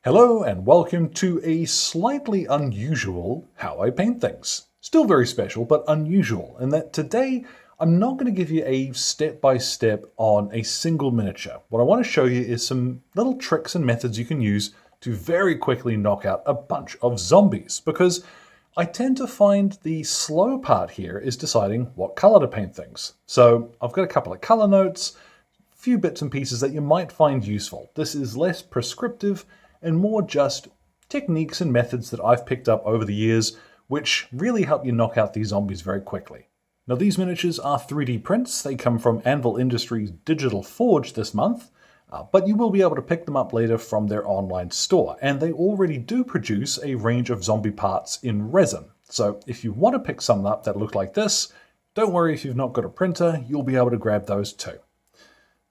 Hello and welcome to a slightly unusual How I Paint Things. Still very special, but unusual in that today I'm not going to give you a step-by-step on a single miniature. What I want to show you is some little tricks and methods you can use to very quickly knock out a bunch of zombies, because I tend to find the slow part here is deciding what color to paint things. So I've got a couple of color notes, a few bits and pieces that you might find useful. This is less prescriptive and more just techniques and methods that I've picked up over the years, which really help you knock out these zombies very quickly. Now, these miniatures are 3D prints. They come from Anvil Industries' Digital Forge this month, but you will be able to pick them up later from their online store, and they already do produce a range of zombie parts in resin. So if you want to pick some up that look like this, don't worry if you've not got a printer, you'll be able to grab those too.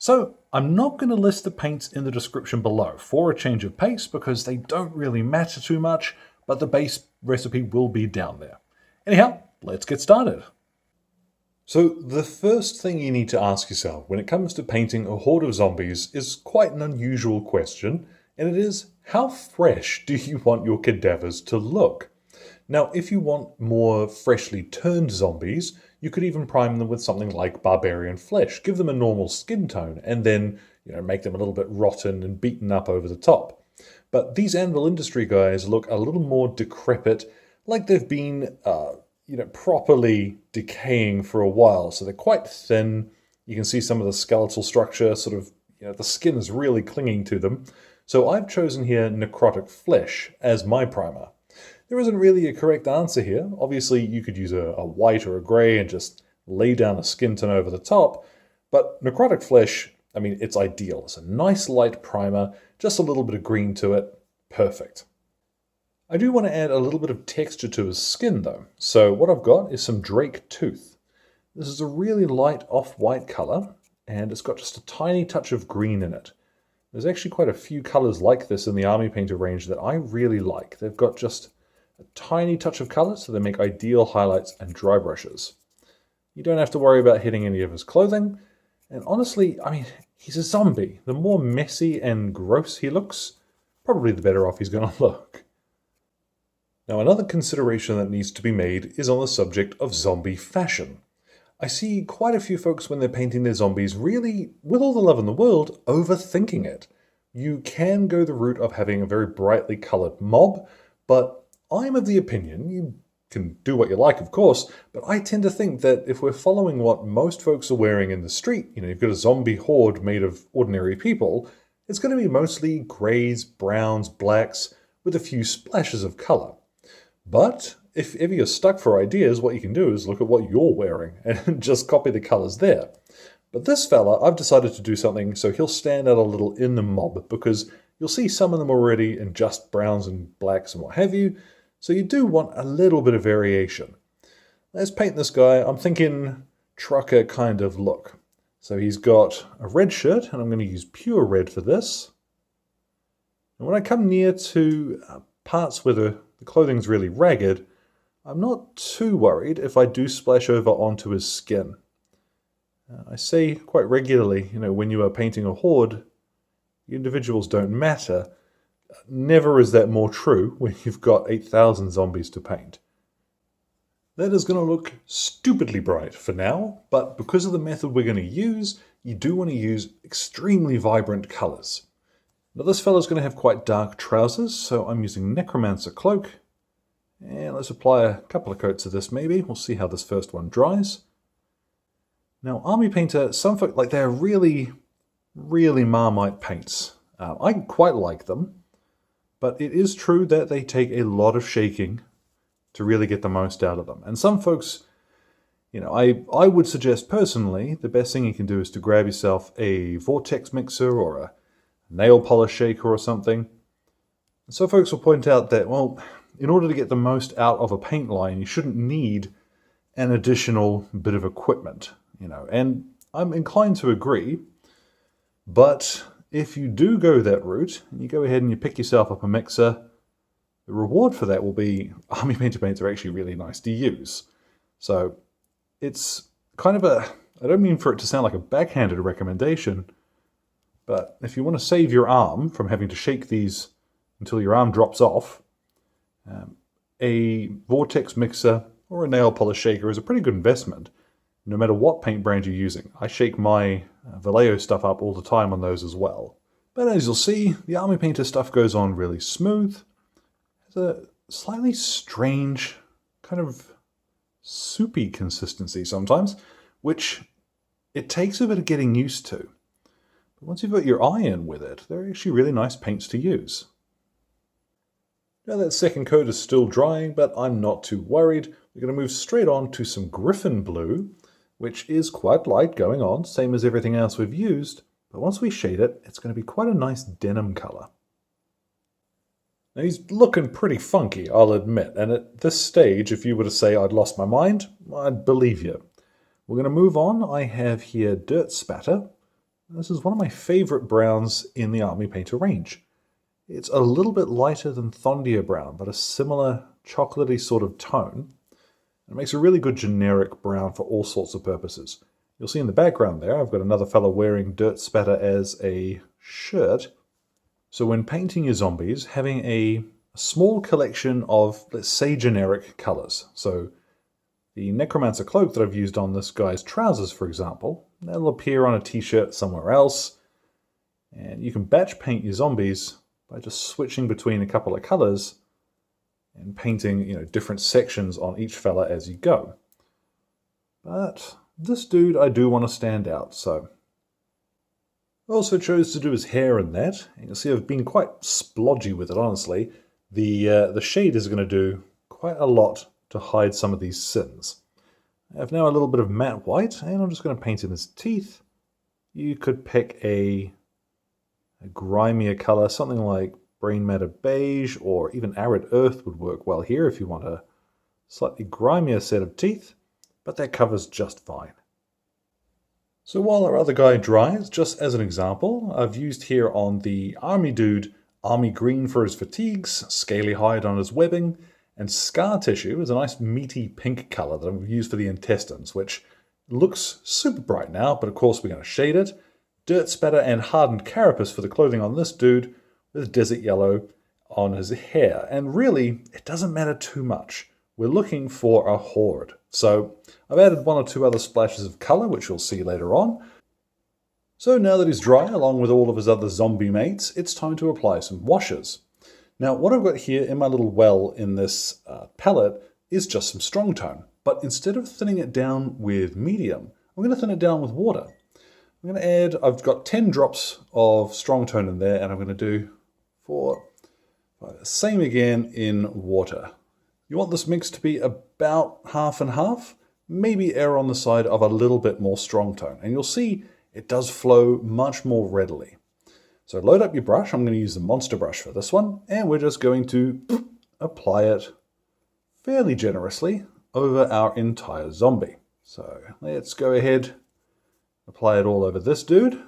So I'm not going to list the paints in the description below for a change of pace because they don't really matter too much, but the base recipe will be down there. Anyhow, let's get started. So the first thing you need to ask yourself when it comes to painting a horde of zombies is quite an unusual question, and it is, how fresh do you want your cadavers to look? Now, if you want more freshly turned zombies, you could even prime them with something like barbarian flesh. Give them a normal skin tone and then, make them a little bit rotten and beaten up over the top. But these Anvil Industry guys look a little more decrepit, like they've been, properly decaying for a while. So they're quite thin. You can see some of the skeletal structure, the skin is really clinging to them. So I've chosen here necrotic flesh as my primer. There isn't really a correct answer here. Obviously, you could use a white or a grey and just lay down a skin tone over the top, but necrotic flesh, it's ideal. It's a nice light primer, just a little bit of green to it, perfect. I do want to add a little bit of texture to his skin though, so what I've got is some Drake Tooth. This is a really light off-white colour, and it's got just a tiny touch of green in it. There's actually quite a few colours like this in the Army Painter range that I really like. They've got just a tiny touch of color, so they make ideal highlights and dry brushes. You don't have to worry about hitting any of his clothing, and honestly, he's a zombie. The more messy and gross he looks, probably the better off he's going to look. Now, another consideration that needs to be made is on the subject of zombie fashion. I see quite a few folks when they're painting their zombies really, with all the love in the world, overthinking it. You can go the route of having a very brightly colored mob, but I'm of the opinion, you can do what you like, of course, but I tend to think that if we're following what most folks are wearing in the street, you've got a zombie horde made of ordinary people, it's going to be mostly greys, browns, blacks, with a few splashes of color. But if ever you're stuck for ideas, what you can do is look at what you're wearing and just copy the colors there. But this fella, I've decided to do something so he'll stand out a little in the mob, because you'll see some of them already in just browns and blacks and what have you, so you do want a little bit of variation. Let's paint this guy. I'm thinking trucker kind of look. So he's got a red shirt, and I'm going to use pure red for this. And when I come near to parts where the clothing's really ragged, I'm not too worried if I do splash over onto his skin. I say quite regularly, when you are painting a horde, the individuals don't matter. Never is that more true when you've got 8,000 zombies to paint. That is going to look stupidly bright for now, but because of the method we're going to use, you do want to use extremely vibrant colors. Now this fella's going to have quite dark trousers, so I'm using Necromancer Cloak. And let's apply a couple of coats of this maybe. We'll see how this first one dries. Now Army Painter, some folk, they're really, really Marmite paints. I quite like them. But it is true that they take a lot of shaking to really get the most out of them. And some folks, I would suggest personally, the best thing you can do is to grab yourself a vortex mixer or a nail polish shaker or something. And so folks will point out that, well, in order to get the most out of a paint line, you shouldn't need an additional bit of equipment, And I'm inclined to agree, but if you do go that route, and you go ahead and you pick yourself up a mixer, the reward for that will be Army Painter paints are actually really nice to use. So it's kind of I don't mean for it to sound like a backhanded recommendation, but if you want to save your arm from having to shake these until your arm drops off, a vortex mixer or a nail polish shaker is a pretty good investment, no matter what paint brand you're using. I shake my Vallejo stuff up all the time on those as well. But as you'll see, the Army Painter stuff goes on really smooth. It's a slightly strange, kind of soupy consistency sometimes, which it takes a bit of getting used to. But once you've got your eye in with it, they're actually really nice paints to use. Now that second coat is still drying, but I'm not too worried. We're going to move straight on to some Griffin Blue, which is quite light going on, same as everything else we've used. But once we shade it, it's going to be quite a nice denim colour. Now he's looking pretty funky, I'll admit, and at this stage, if you were to say I'd lost my mind, I'd believe you. We're going to move on. I have here Dirt Spatter. This is one of my favourite browns in the Army Painter range. It's a little bit lighter than Thondia Brown, but a similar chocolatey sort of tone. It makes a really good generic brown for all sorts of purposes. You'll see in the background there, I've got another fella wearing Dirt Spatter as a shirt. So when painting your zombies, having a small collection of, let's say, generic colours. So the Necromancer cloak that I've used on this guy's trousers, for example, that'll appear on a t-shirt somewhere else. And you can batch paint your zombies by just switching between a couple of colours and painting, different sections on each fella as you go. But this dude, I do want to stand out, so I also chose to do his hair in that. And you'll see I've been quite splodgy with it, honestly. The shade is going to do quite a lot to hide some of these sins. I have now a little bit of matte white, and I'm just going to paint in his teeth. You could pick a grimier colour, something like Brain Matter Beige, or even Arid Earth would work well here if you want a slightly grimier set of teeth, but that covers just fine. So while our other guy dries, just as an example, I've used here on the Army Dude Army Green for his fatigues, Scaly Hide on his webbing, and Scar Tissue is a nice meaty pink colour that I've used for the intestines, which looks super bright now, but of course we're going to shade it. Dirt Spatter and Hardened Carapace for the clothing on this dude, with Desert Yellow on his hair. And really, it doesn't matter too much. We're looking for a horde. So I've added one or two other splashes of colour, which you'll see later on. So now that he's dry, along with all of his other zombie mates, it's time to apply some washes. Now, what I've got here in my little well in this palette is just some strong tone. But instead of thinning it down with medium, I'm going to thin it down with water. I'm going to add, I've got 10 drops of strong tone in there, and I'm going to do same again in water. You want this mix to be about half and half, maybe err on the side of a little bit more strong tone. And you'll see it does flow much more readily. So load up your brush. I'm going to use the monster brush for this one, and we're just going to apply it fairly generously over our entire zombie. So let's go ahead, apply it all over this dude,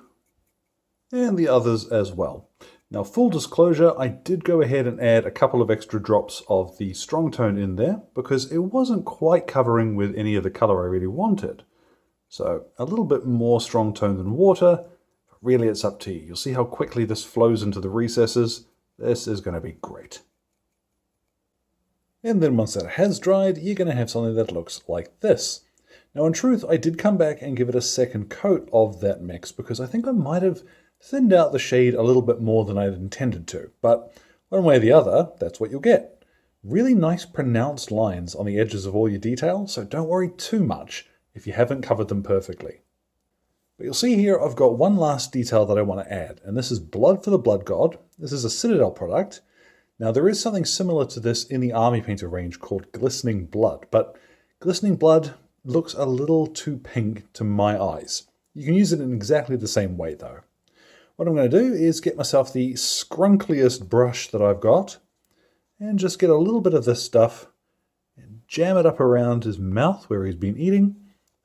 and the others as well. Now, full disclosure, I did go ahead and add a couple of extra drops of the strong tone in there because it wasn't quite covering with any of the color I really wanted. So a little bit more strong tone than water, but really it's up to you. You'll see how quickly this flows into the recesses. This is going to be great. And then once that has dried, you're going to have something that looks like this. Now, in truth, I did come back and give it a second coat of that mix because I think I might have thinned out the shade a little bit more than I'd intended to. But one way or the other, that's what you'll get. Really nice pronounced lines on the edges of all your detail, so don't worry too much if you haven't covered them perfectly. But you'll see here I've got one last detail that I want to add, and this is Blood for the Blood God. This is a Citadel product. Now, there is something similar to this in the Army Painter range called Glistening Blood, but Glistening Blood looks a little too pink to my eyes. You can use it in exactly the same way, though. What I'm going to do is get myself the scrunkliest brush that I've got and just get a little bit of this stuff and jam it up around his mouth where he's been eating.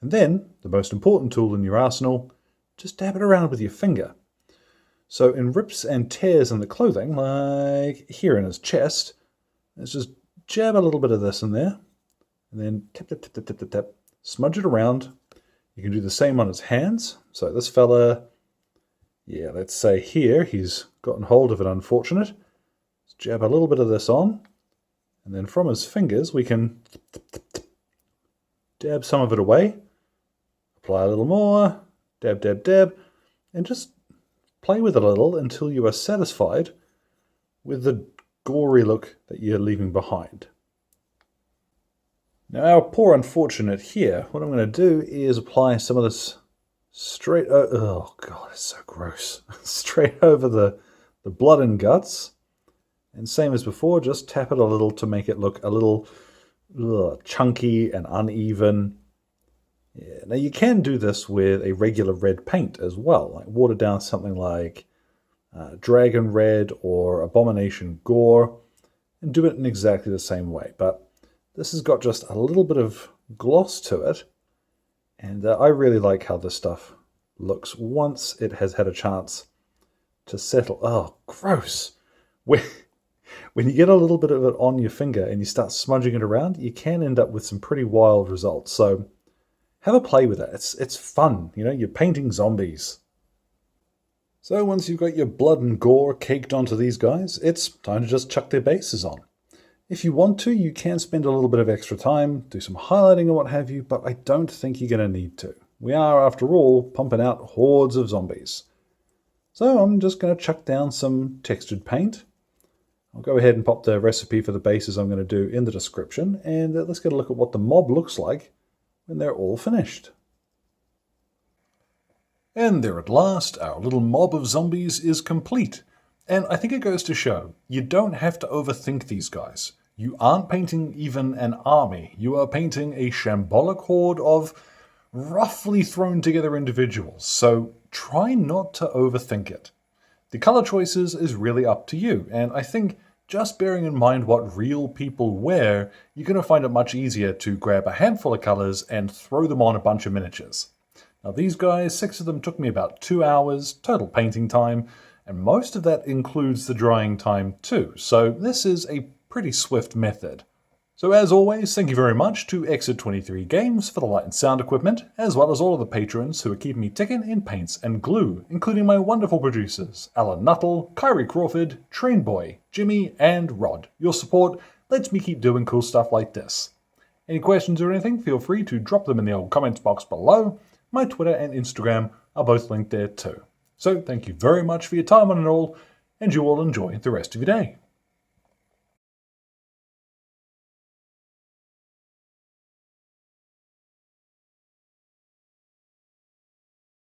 And then, the most important tool in your arsenal, just dab it around with your finger. So in rips and tears in the clothing, like here in his chest, let's just jab a little bit of this in there. And then tap, tap, tap, tap, tap, tap, tap, smudge it around. You can do the same on his hands. So this fella, yeah, let's say here, he's gotten hold of an unfortunate. Let's jab a little bit of this on, and then from his fingers we can dab some of it away, apply a little more, dab, dab, dab, and just play with it a little until you are satisfied with the gory look that you're leaving behind. Now our poor unfortunate here, what I'm going to do is apply some of this straight, oh god, it's so gross, straight over the blood and guts, and same as before, just tap it a little to make it look a little chunky and uneven. Yeah. Now you can do this with a regular red paint as well, like water down something like Dragon Red or Abomination Gore, and do it in exactly the same way. But this has got just a little bit of gloss to it, and I really like how this stuff looks once it has had a chance to settle. Oh, gross! When you get a little bit of it on your finger and you start smudging it around, you can end up with some pretty wild results. So have a play with it. It's fun, you know, you're painting zombies. So once you've got your blood and gore caked onto these guys, it's time to just chuck their bases on. If you want to, you can spend a little bit of extra time, do some highlighting and what have you, but I don't think you're going to need to. We are, after all, pumping out hordes of zombies. So I'm just going to chuck down some textured paint. I'll go ahead and pop the recipe for the bases I'm going to do in the description, and let's get a look at what the mob looks like when they're all finished. And there at last, our little mob of zombies is complete. And I think it goes to show, you don't have to overthink these guys. You aren't painting even an army. You are painting a shambolic horde of roughly thrown together individuals. So try not to overthink it. The color choices is really up to you. And I think just bearing in mind what real people wear, you're going to find it much easier to grab a handful of colors and throw them on a bunch of miniatures. Now these guys, 6 of them took me about 2 hours, total painting time, and most of that includes the drying time too, so this is a pretty swift method. So as always, thank you very much to Exit 23 Games for the light and sound equipment, as well as all of the patrons who are keeping me ticking in paints and glue, including my wonderful producers, Alan Nuttall, Kyrie Crawford, Trainboy, Jimmy, and Rod. Your support lets me keep doing cool stuff like this. Any questions or anything, feel free to drop them in the old comments box below. My Twitter and Instagram are both linked there too. So thank you very much for your time on it all, and you all enjoy the rest of your day.